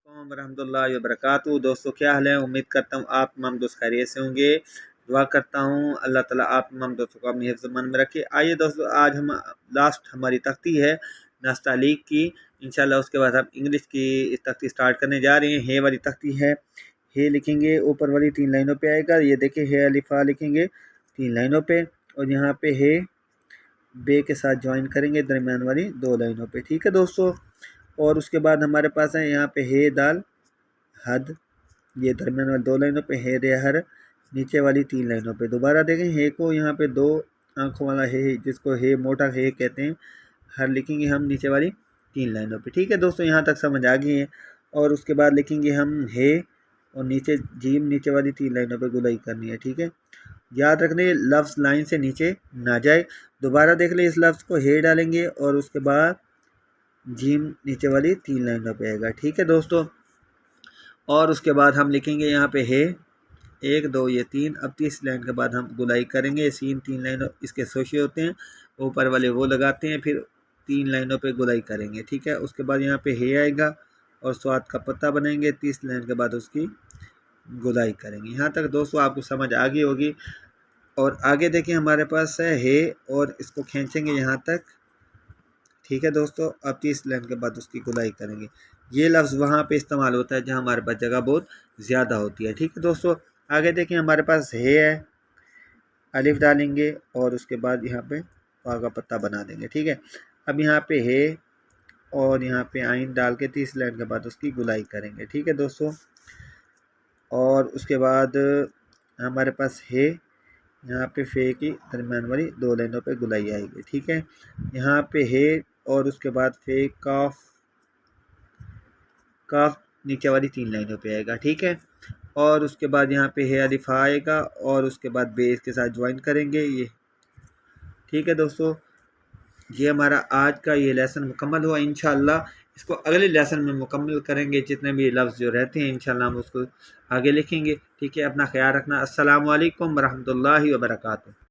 वालेकुम रहमतुल्लाहि व बरकातुहू। दोस्तों क्या हाल है, उम्मीद करता हूँ आप तमाम दोस्त खैरियत से होंगे। दुआ करता हूँ अल्लाह ताला आप तमाम दोस्तों को अपनी हिफ्ज़-ए-मान में रखे। आइए दोस्तों, आज हम लास्ट हमारी तख्ती है नस्तालीक की, इंशाल्लाह उसके बाद हम इंग्लिश की तख्ती स्टार्ट करने जा रहे हैं। हे वाली तख्ती है, हे लिखेंगे ऊपर वाली 3 लाइनों पे आएगा। ये देखिए हे अलिफ़ा लिखेंगे 3 लाइनों पे, और यहाँ पे हे बे के साथ ज्वाइन करेंगे दरमियान वाली 2 लाइनों पे। ठीक है दोस्तों, और उसके बाद हमारे पास है यहाँ पे हे दाल हद, ये दरमियान वाली 2 लाइनों पे, हे रे हर नीचे वाली 3 लाइनों पे। दोबारा देखें हे को, यहाँ पे 2 आंखों वाला हे जिसको हे मोटा हे कहते हैं, हर लिखेंगे हम नीचे वाली 3 लाइनों पे। ठीक है दोस्तों, यहाँ तक समझ आ गई है। और उसके बाद लिखेंगे हम हे, और नीचे जीम नीचे वाली 3 लाइनों पे गुलाई करनी है। ठीक है, याद रखने लफ्ज़ लाइन से नीचे ना जाए। दोबारा देख ले, इस लफ्ज़ को हे डालेंगे और उसके बाद जीम नीचे वाली 3 लाइनों पे आएगा। ठीक है दोस्तों, और उसके बाद हम लिखेंगे यहाँ पे हे 1 2 ये 3। अब तीसरी लाइन के बाद हम गुलाई करेंगे। सीन 3 लाइनों इसके सोशे होते हैं, ऊपर वाले वो लगाते हैं, फिर 3 लाइनों पे गुलाई करेंगे। ठीक है, उसके बाद यहाँ पे हे आएगा और स्वाद का पत्ता बनाएंगे। तीसरी लाइन के बाद उसकी गुलाई करेंगे। यहाँ तक दोस्तों आपको समझ आ गई होगी। और आगे देखिए हमारे पास है हे, और इसको खींचेंगे यहाँ तक। ठीक है दोस्तों, अब 30 लाइन के बाद उसकी गुलाई करेंगे। ये लफ्ज़ वहाँ पे इस्तेमाल होता है जहाँ हमारे पास जगह बहुत ज़्यादा होती है। ठीक है दोस्तों, आगे देखिए हमारे पास हे है, अलिफ डालेंगे और उसके बाद यहाँ पे पा का पत्ता बना देंगे। ठीक है, अब यहाँ पे हे और यहाँ पे आइन डाल के 30 लाइन के बाद उसकी गुलाई करेंगे। ठीक है दोस्तों, और उसके बाद हमारे पास हे, यहाँ पे फे की दरमियान वाली 2 लाइनों पे गुलाई आएगी। ठीक है, यहाँ पे हे और उसके बाद फे काफ, काफ नीचे वाली 3 लाइनों पे आएगा। ठीक है, और उसके बाद यहाँ पे हे अलिफा आएगा और उसके बाद बेस के साथ ज्वाइन करेंगे ये। ठीक है दोस्तों, ये हमारा आज का ये लेसन मुकम्मल हुआ। इंशाल्लाह इसको अगले लेसन में मुकम्मल करेंगे। जितने भी लफ्ज़ जो रहते हैं इंशाल्लाह हम उसको आगे लिखेंगे। ठीक है, अपना ख्याल रखना। अस्सलामु अलैकुम रहमतुल्लाहि व बरकातुहू।